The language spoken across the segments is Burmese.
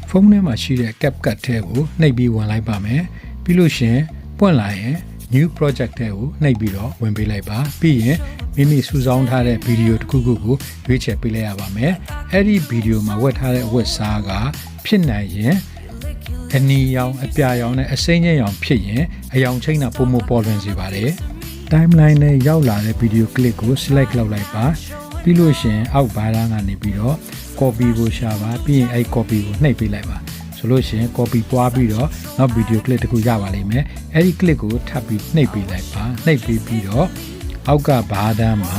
ဖုန်းထဲမှာရှိတဲ့ CapCut ထဲကိုနှိပ်ပြီးဝင်လိုက်ပါမယ်ပြီးလို့ရှင်ပွင့်လာရင် new project ထဲကိုနှိပ်ပြီးတော့ဝင်ပေးလိုက်ပါပြီးရင်မိမိစုဆောင်းထားတဲ့ဗီဒီယိုတစ်ခုခုကိုရွေးချယ်ပေးလိုက်ရပါမယ်အဲ့ဒီဗီဒီယိုမှာဝတ်ထားတဲ့အဝတ်စားကဖြစ်နိုင်ရင်အနီရောင်အပြာရောင်နဲ့အစိမ်းချင်းရောင်ဖြစ်ရင်အယောင်ချိန်တာပုံမပေါ်လွင်စေပါတယ် timeline နဲ့ရောက်လာတဲ့ဗီဒီယို clip ကို select လုပ်လိုက်ပါပြီးလို့ရှင်အောက်ဘားသားကနေပြီးတော့ copy ကိုရှာပါပြီးရင်အဲ့ copy ကိုနှိပ်ပေးလိုက်ပါဆိုလို့ရှိရင် copy ပွားပြီးတော့နောက် video clip တစ်ခုရပါလိမ့်မယ်အဲ့ဒီ clip ကိုထပ်ပြီးနှိပ်ပေးလိုက်ပါနှိပ်ပေးပြီးတော့အောက်ကဘားသားမှာ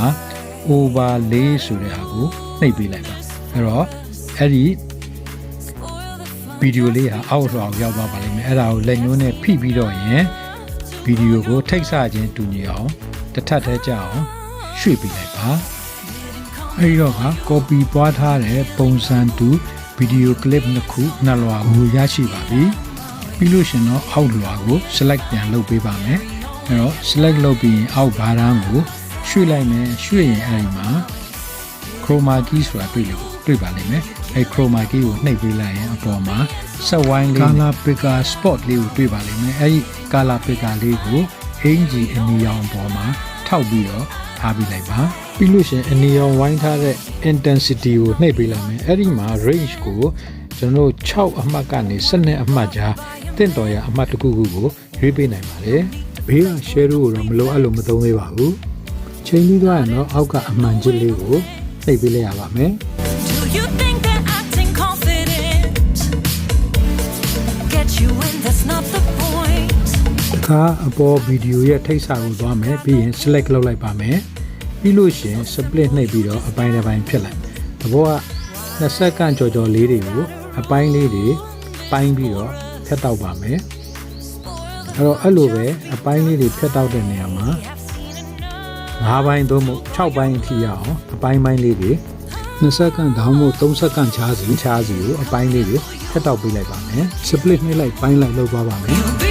overlay ဆိုတဲ့ဟာကိုနှိပ်ပေးလိုက်ပါအဲ့တော့အဲ့ဒီဗီဒီယိုလေးဟာအောက်လွှာကိုရောက်သွားပါလိမ့်မယ်အဲ့ဒါကိုလက်ညှိုးနဲ့ဖိပြီးတော့ရင်ဗီဒီယိုကိုထိတ်ဆခြင်းတူညီအောင်တစ်ထပ်ထဲကြအောင်ရွှေ့ပေးလိုက်ပါအဲဒီတော့က copy ပွားထားတဲ့ပုံစံတူဗီဒီယို clip နှစ်ခုနှစ်လွှာကိုရရှိပါပြီပြီးလို့ရှင်တော့အောက်လွှာကို select ပြန်လုပ်ပေးပါမယ်အဲတော့ select လုပ်ပြီးရင်အောက်ဘားတန်းကိုရွှေ့လိုက်မယ်ရွှေ့ရင်အဲဒီမှာ chroma key ဆိုတာတွေ့ပါလိမ့်မယ်အဲ chroma key ကိုနှိပ်ပေးလိုက်ရင်အပေါ်မှာset wine လေး color picker spot လေးကိုတွေ့ပါလိမ့်မယ်အဲဒီ color picker လေးကိုအင်ဂျီအနီရောင်ပေါ်မှာထောက်ပြီးတော့ထားပြီးလိုက်ပါပြီးလို့ရှင်အနီရောင်ဝိုင်းထားတဲ့ intensity ကိုနှိပ်ပေးလိုက်မယ်အဲ့ဒီမှာ range ကိုကျွန်တော်6အမှတ်ကနေ12အမှတ်ကြားတင့်တော်ရအမှတ်တစ်ခုခုကိုရွေးပေးနိုင်ပါတယ်ဘေးက shadow ကိုတော့မလိုအပ်လို့မသုံးသေးပါဘူးချိန်ပြီးသွားရင်တော့အောက်ကအမှန်ချစ်လေးကိုနှိပ်ပေးလိုက်ရပါမယ်အခါအပေါ်ဗီဒီယိုရဲ့ထိတ်စာကိုသွားမယ်ပြီးရင် select လုပ်လိုက်ပါမယ်ပြီးလို့ရှင် split နှိပ်ပြီးတော့အပိုင်းတစ်ပိုင်းဖြစ်လိုက်အပေါ်က20စက္ကန့်ကြော်လေးတွေကိုအပိုင်းလေးတွေပိုင်းပြီးတော့ဖြတ်တောက်ပါမယ်အဲ့တော့အဲ့လိုပဲအပိုင်းလေးတွေဖြတ်တောက်တဲ့နေရာမှာ5ပိုင်းသို့မဟုတ်6ပိုင်းအထိရအောင်အပိုင်းပိုင်းလေးတွေ20စက္ကန့်ဒါမှမဟုတ်3စက္ကန့်ခြားစီကိုအပိုင်းလေးတွေဖြတ်တောက်ပေးလိုက်ပါမယ် split နှိပ်လိုက်ပိုင်းလိုက်လုပ်သွားပါမယ်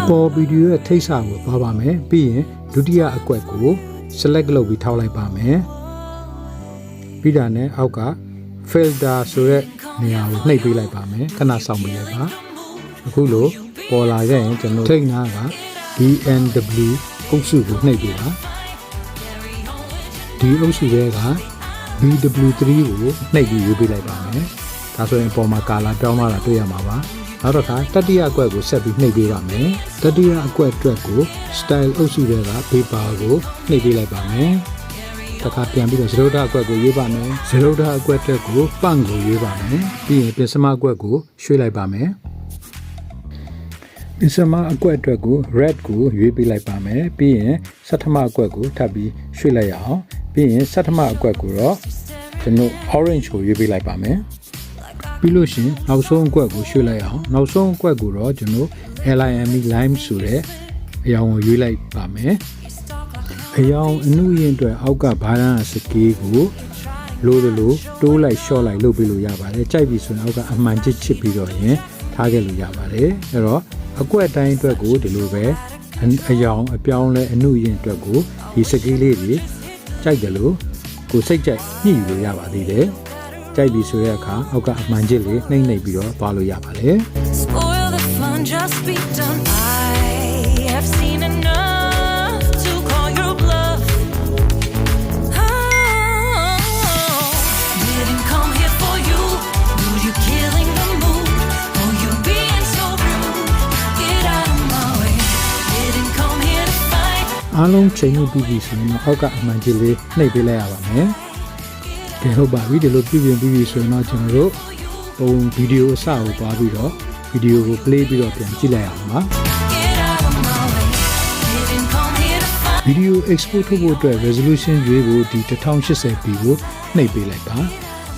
ပေါ်ဗီဒီယိုရဲ့ထိတ်စာကိုသွားပါမယ်ပြီးရင်ဒုတိယအကွက်ကို select လုပ်ပြီးထောက်လိုက်ပါမယ်ပြီးတာနဲ့အောက်က filter ဆိုတဲ့နေရာကိုနှိပ်ပေးလိုက်ပါမယ်ခဏစောင့်ပေးလိုက်ပါအခုလိုပေါ်လာခဲ့ရင်ကျွန်တော်ထိတ်နာက BNW အုပ်စုကိုနှိပ်ပေးပါဒီအုပ်စုတွေက BW3 ကိုနှိပ်ပြီးရွေးပေးလိုက်ပါမယ်ဒါဆိုရင်ပေါ်မှာ color ပြောင်းလာတာတွေ့ရမှာပါနောက်တော့တတိယအကွက်ကိုဆက်ပြီးနှိပ်ပေးပါမယ်တတိယအကွက်အတွက်ကို style အုပ်စုတွေက paper ကိုနှိပ်ပေးလိုက်ပါမယ်တခါပြန်ပြီးတော့ဇရိုဒအကွက်ကိုရွေးပါမယ်ဇရိုဒအကွက်အတွက်ကိုပန့်ကိုရွေးပါမယ်ပြီးရင်ပင်စမအကွက်ကိုရွှေ့လိုက်ပါမယ်ပင်စမအကွက်အတွက်ကို red ကိုရွေးပေးလိုက်ပါမယ်ပြီးရင်ဆဋ္ဌမအကွက်ကိုထပ်ပြီးရွှေ့လိုက်ရအောင်ပြီးရင်ဆဋ္ဌမအကွက်ကိုတော့ကျွန်တော် orange ကိုရွေးပေးလိုက်ပါမယ်ပြီးလို့ရှင်နောက်ဆုံးအကွက်ကိုရွှေ့လိုက်အောင်နောက်ဆုံးအကွက်ကိုတော့ကျွန်တော် lime lime ဆိုတဲ့အရောင်ကိုရွေးလိုက်ပါမယ်အရောင်အနုရင်အတွက်အောက်ကဘားတန်းစကေးကိုလိုတိုးလိုက်ရှော့လိုက်လုပ်ပေးလို့ရပါတယ်ကြိုက်ပြီဆိုရင်အောက်ကအမှန်ချစ်ပြီးတော့ရင်ထားခဲ့လို့ရပါတယ်အဲ့တော့အကွက်တိုင်းအတွက်ကိုဒီလိုပဲအရောင်အပြောင်းလဲအနုရင်အတွက်ကိုဒီစကေးလေးတွေကြိုက်တယ်လို့ကိုစိတ်ကြိုက်ညှိလို့ရပါသေးတယ်ကြိုက်ပြီဆိုတဲ့အခါအောက်ကအမှန်ချစ်လေးနှိမ့်ပြီးတော့သွားလို့ရပါတယ် Spoil the fun just be done I have seen enough to call your bluff Didn't come here for you Do you killing the mood Oh you being so rude Get out of my way Didn't come here to fight အားလုံးချိန်ပြီးပြီဆိုရင်အောက်ကအမှန်ချစ်လေးနှိပ်ပေးလိုက်ရပါမယ်ကဲဟုတ်ပါပြီဒီလိုပြပြင်ပြီးဆိုရင်တော့ကျွန်တော်တို့ပုံဗီဒီယိုအစကိုသွားပြီးတော့ဗီဒီယိုကို play ပြီးတော့ပြန်ကြည့်လိုက်အောင်ပါဗီဒီယို export ထုတ်ဖို့အတွက် resolution ရွေးဖို့ဒီ 1080p ကိုနှိပ်ပေးလိုက်ပါ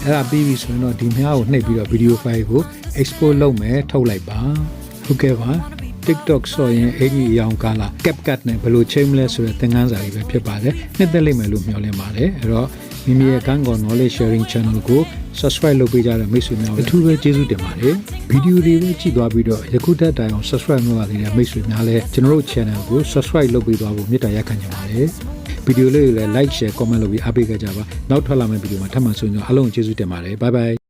အဲ့ဒါပြီးပြီဆိုရင်တော့ဒီများကိုနှိပ်ပြီးတော့ video file ကို export လုပ်မယ်ထုတ်လိုက်ပါဟုတ်ကဲ့ပါ TikTok ဆိုရင်အဲ့ဒီအရောင်ကားလာ CapCut နဲ့ဘယ်လိုချိန်မလဲဆိုတဲ့သင်ခန်းစာလေးပဲဖြစ်ပါတယ်နှစ်သက်လိမ့်မယ်လို့မျှော်လင့်ပါတယ်အဲ့တော့မိမိရဲ့ Kantkaw knowledge sharing channel ကို subscribe လုပ်ပေးကြတဲ့မိတ်ဆွေများအထူးပဲကျေးဇူးတင်ပါတယ်ဗီဒီယိုတွေပဲကြည့်သွားပြီးတော့ယခုတက်တိုင်အောင် subscribe လုပ်ရသေးတဲ့မိတ်ဆွေများလည်းကျွန်တော်တို့ channel ကို subscribe လုပ်ပေးသွားဖို့မေတ္တာရပ်ခံချင်ပါတယ်ဗီဒီယိုလေးကိုလည်း like share comment လုပ်ပြီးအားပေးကြပါနောက်ထွက်လာမယ့်ဗီဒီယိုမှာထပ်မံဆွေးနွေးအားလုံးကျေးဇူးတင်ပါတယ် bye bye